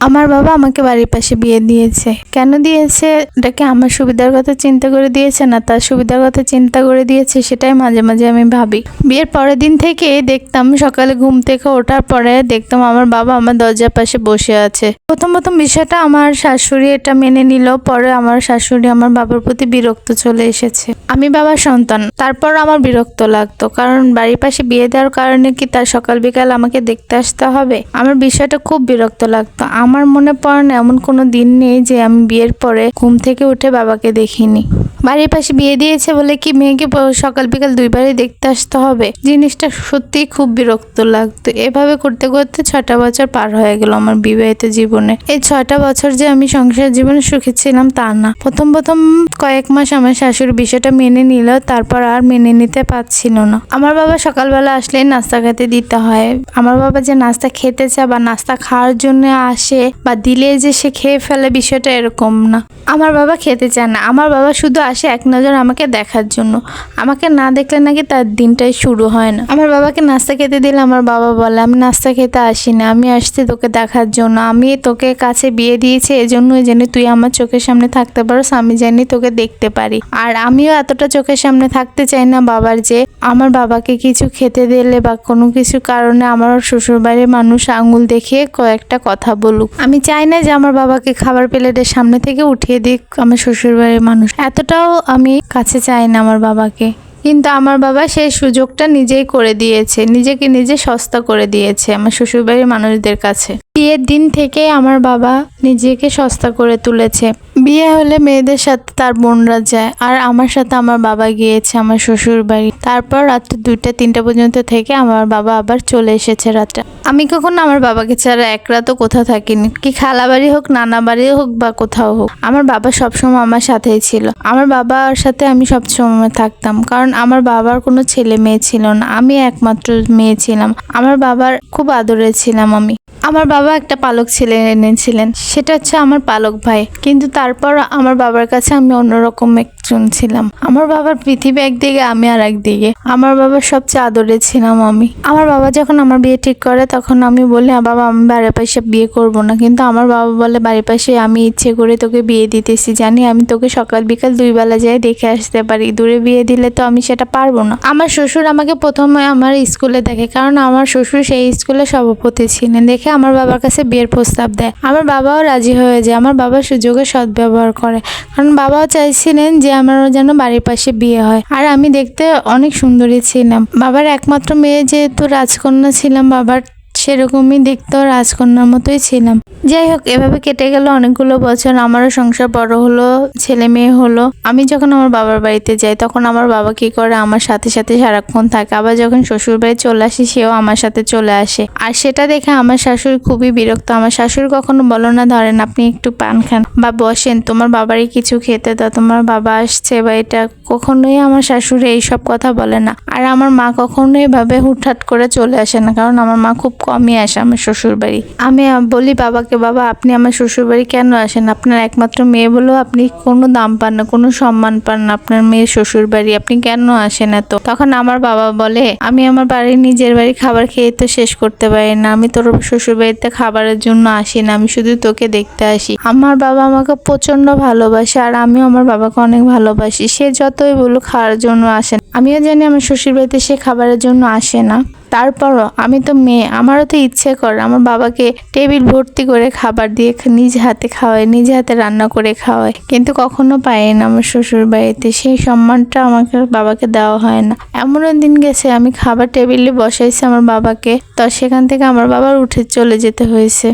আমার বাবা আমাকে বাড়ির পাশে বিয়ে দিয়েছে। কেন দিয়েছে? এটা কি আমার সুবিধার কথা চিন্তা করে দিয়েছে না তার সুবিধার কথা চিন্তা করে দিয়েছে, সেটাই মাঝে মাঝে আমি ভাবি। বিয়ের পরের দিন থেকে দেখতাম সকালে ঘুম থেকে ওঠার পরে দেখতাম আমার বাবা আমার দরজার পাশে বসে আছে। প্রথম প্রথম বিষয়টা আমার শাশুড়ি এটা মেনে নিল, পরে আমার শাশুড়ি আমার বাবার প্রতি বিরক্ত চলে এসেছে। আমি বাবার সন্তান, তারপর আমার বিরক্ত লাগতো, কারণ বাড়ির পাশে বিয়ে দেওয়ার কারণে কি তার সকাল বিকাল আমাকে দেখতে আসতে হবে? আমার বিষয়টা খুব বিরক্ত লাগতো। আমার মনে পড়ে না এমন কোনো দিন নেই যে আমি বিয়ের পরে ঘুম থেকে উঠে বাবাকে দেখিনি। বাড়ির পাশে বিয়ে দিয়েছে বলে কি মেয়েকে সকাল বিকাল দুইবারই দেখতে আসতে হবে? জিনিসটা সত্যিই খুব বিরক্ত লাগতো। এভাবে করতে করতে 6টা বছর পার হয়ে গেল আমার বিবাহিত জীবনে। এই 6টা বছর যে আমি সংসার জীবনে সুখী ছিলাম তা না। প্রথম কয়েক মাস আমার শাশুড়ি বিষয়টা মেনে নিল, তারপর আর মেনে নিতে পারছিল না। আমার বাবা সকালবেলা আসলেই নাস্তা খেতে দিতে হয়। আমার বাবা যে নাস্তা খেতে চায় বা নাস্তা খাওয়ার জন্য আসে বা দিলে যে সে খেয়ে ফেলে, বিষয়টা এরকম না। আমার বাবা খেতে চায় না, আমার বাবা শুধু আসে এক নজর আমাকে দেখার জন্য। আমাকে না দেখলে নাকি তার দিনটাই শুরু হয় না। আমার বাবাকে নাস্তা খেতে দিলে আমার বাবা বলে, আমি নাস্তা খেতে আসি না, আমি আসছি তোকে দেখার জন্য। আমি তোকে কাছে বিয়ে দিয়েছি এজন্যই যেন তুই আমার চোখের সামনে থাকতে পারো, আমি জানি তোকে দেখতে পারি। আর আমিও এতটা চোখের সামনে থাকতে চাই না বাবার, যে আমার বাবাকে কিছু খেতে দিলে বা কোনো কিছু কারণে আমার শ্বশুরবাড়ির মানুষ আঙুল দেখিয়ে কয়েকটা কথা বলুক। আমি চাই না যে আমার বাবাকে খাবার প্লেটের সামনে থেকে উঠিয়ে দিক আমার শ্বশুরবাড়ির মানুষ। এতটাও আমি কাছে চাই না আমার বাবাকে। কিন্তু আমার বাবা সেই সুযোগটা নিজেই করে দিয়েছে, নিজেকে নিজে সস্তা করে দিয়েছে আমার শ্বশুরবাড়ির মানুষদের কাছে। বিয়ের দিন থেকে আমার বাবা নিজেকে সস্তা করে তুলেছে। বিয়ে হলে মেয়েদের সাথে তার বোনরা যায়, আর আমার সাথে আমার বাবা গিয়েছে আমার শ্বশুর বাড়ি। তারপর রাত্রে 2টা-3টা পর্যন্ত থেকে আমার বাবা আবার চলে এসেছে রাতে। আমি কখনো আমার বাবাকে ছাড়া এক রাতও কোথাও থাকিনি, কি খালা বাড়ি হোক, নানা বাড়ি হোক বা কোথাও হোক, আমার বাবা সবসময় আমার সাথেই ছিল। আমার বাবার সাথে আমি সবসময় থাকতাম, কারণ আমার বাবার কোনো ছেলে মেয়ে ছিল না, আমি একমাত্র মেয়ে ছিলাম। আমার বাবার খুব আদরে ছিলাম আমি। আমার বাবা একটা পালক ছেলে এনেছিলেন, সেটা হচ্ছে আমার পালক ভাই। কিন্তু তারপর আমার বাবার কাছে আমি অন্যরকম একজন ছিলাম। আমার বাবার পৃথিবী একদিকে, আমি আর একদিকে। আমার বাবার সবচেয়ে আদরে ছিলাম আমি। আমার বাবা যখন আমার বিয়ে ঠিক করে তখন আমি বলি, বাবা আমি বাড়ির পাশে বিয়ে করব না। কিন্তু আমার বাবা বলে, বাড়ির পাশে আমি ইচ্ছে করে তোকে বিয়ে দিতেছি, জানি আমি তোকে সকাল বিকাল 2 বেলা যাই দেখে আসতে পারি, দূরে বিয়ে দিলে তো আমি সেটা পারবো না। আমার শ্বশুর আমাকে প্রথমে আমার স্কুলে দেখে, কারণ আমার শ্বশুর সেই স্কুলে সভাপতি ছিলেন। দেখে আমার বাবার কাছে বিয়ের প্রস্তাব দেয়। আমার বাবাও রাজি হয়ে যায়। আমার বাবা সুযোগে সদ্ব্যবহার করে, কারণ বাবাও চাইছিলেন যে আমারও যেন বাড়ির পাশে বিয়ে হয়। আর আমি দেখতে অনেক সুন্দরী ছিলাম। বাবার একমাত্র মেয়ে যেহেতু রাজকন্যা ছিলাম, বাবার সেরকমই দেখতেও রাজকন্যার মতোই ছিলাম। যাই হোক, এভাবে কেটে গেল অনেকগুলো বছর। আমারও সংসার বড় হলো, ছেলে মেয়ে হলো। আমি যখন আমার বাবার বাড়িতে যাই তখন আমার বাবা কি করে, আমার সাথে সাথে সারাক্ষণ থাকে। আবার যখন শ্বশুর বাড়ি চলে আসি সেও আমার সাথে চলে আসে। আর সেটা দেখে আমার শাশুড়ি খুবই বিরক্ত। আমার শাশুড়ি কখনো বলো না, ধরেন আপনি একটু পান খান বা বসেন, তোমার বাবারই কিছু খেতে দাও, তোমার বাবা আসছে বা এটা, কখনোই আমার শাশুড়ি এইসব কথা বলে না। আর আমার মা কখনোই এভাবে হুটহাট করে চলে আসে না, কারণ আমার মা খুব কমই আসে আমার শ্বশুর বাড়ি। আমি বলি বাবাকে, বাবা আপনি আমার শ্বশুর বাড়ি কেন আসেন? আপনার একমাত্র মেয়ে বলেও আপনি কোনো দাম পান না, কোনো সম্মান পান না আপনার মেয়ের শ্বশুর বাড়ি, আপনি কেন আসেন এত? তখন আমার বাবা বলে, আমি আমার বাড়ির নিজের বাড়ি খাবার খেয়ে তো শেষ করতে পারি না, আমি তোর শ্বশুর বাড়িতে খাবারের জন্য আসি না, আমি শুধু তোকে দেখতে আসি। আমার বাবা আমাকে প্রচন্ড ভালোবাসে, আর আমিও আমার বাবাকে অনেক ভালোবাসি। সে যতই বলুক খাওয়ার জন্য আসেন, আমিও জানি আমার শ্বশুর বাড়িতে সে খাবারের জন্য আসে না। তারপরও আমি তো মেয়ে, আমারও তো ইচ্ছে করে আমার বাবাকে টেবিল ভর্তি করে খাবার দিয়ে নিজ হাতে খাওয়াই, নিজ হাতে রান্না করে খাওয়াই, কিন্তু কখনো পাই না আমার শ্বশুর বাড়িতে। সেই সম্মানটা আমাকে বাবাকে দেওয়া হয় না। এমনও দিন গেছে আমি খাবার টেবিলে বসাইছি আমার বাবাকে, তো সেখান থেকে আমার বাবার উঠে চলে যেতে হয়েছে।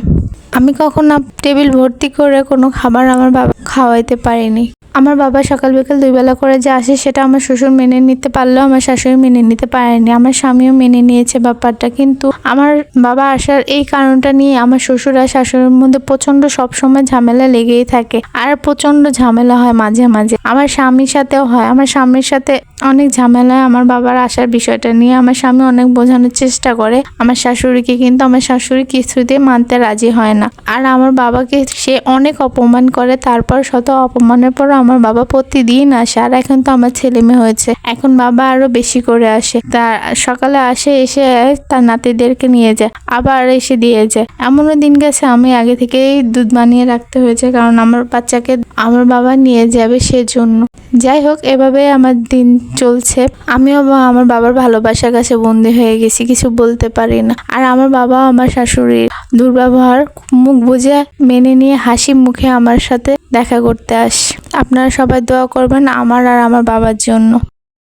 আমি কখনো টেবিল ভর্তি করে কোনো খাবার আমার বাবা খাওয়াইতে পারিনি। আমার বাবা সকাল বিকাল 2 বেলা করে যে আসে সেটা আমার শ্বশুর মেনে নিতে পারলেও আমার শাশুড়ি মেনে নিতে পারেনি। আমার স্বামীও মেনে নিয়েছে ব্যাপারটা, কিন্তু আমার বাবা আসার এই কারণটা নিয়ে আমার শ্বশুর আর শাশুড়ির মধ্যে প্রচন্ড সবসময় ঝামেলা লেগেই থাকে। আর প্রচন্ড ঝামেলা হয় মাঝে মাঝে, আমার স্বামীর সাথেও হয়। আমার স্বামীর সাথে অনেক ঝামেলায় আমার বাবার আসার বিষয়টা নিয়ে আমার স্বামী অনেক বোঝানোর চেষ্টা করে আমার শাশুড়িকে, কিন্তু আমার শাশুড়ি কিছুতেই মানতে রাজি হয় না। আর আমার বাবাকে সে অনেক অপমান করে, তারপর শত অপমানের পর আমার বাবা প্রতিদিন আসে। আর এখন তো আমার ছেলে মেয়ে হয়েছে, এখন বাবা আরো বেশি করে আসে। তার সকালে আসে, এসে তার নাতিদেরকে নিয়ে যায়, আবার এসে দিয়ে যায়। এমনও দিন গেছে আমি আগে থেকেই দুধ বানিয়ে রাখতে হয়েছে, কারণ আমার বাচ্চাকে আমার বাবা নিয়ে যাবে সেজন্য। যাই হোক, এভাবে আমার দিন চলছে। আমিও আমার বাবার ভালোবাসার কাছে বন্দি হয়ে গেছি, কিছু বলতে পারি না। আর আমার বাবা আমার শাশুড়ির দুর্ব্যবহার মুখ বুঝে মেনে নিয়ে হাসি মুখে আমার সাথে দেখা করতে আসে। আপনারা সবাই দোয়া করবেন আমার আর আমার বাবার জন্য।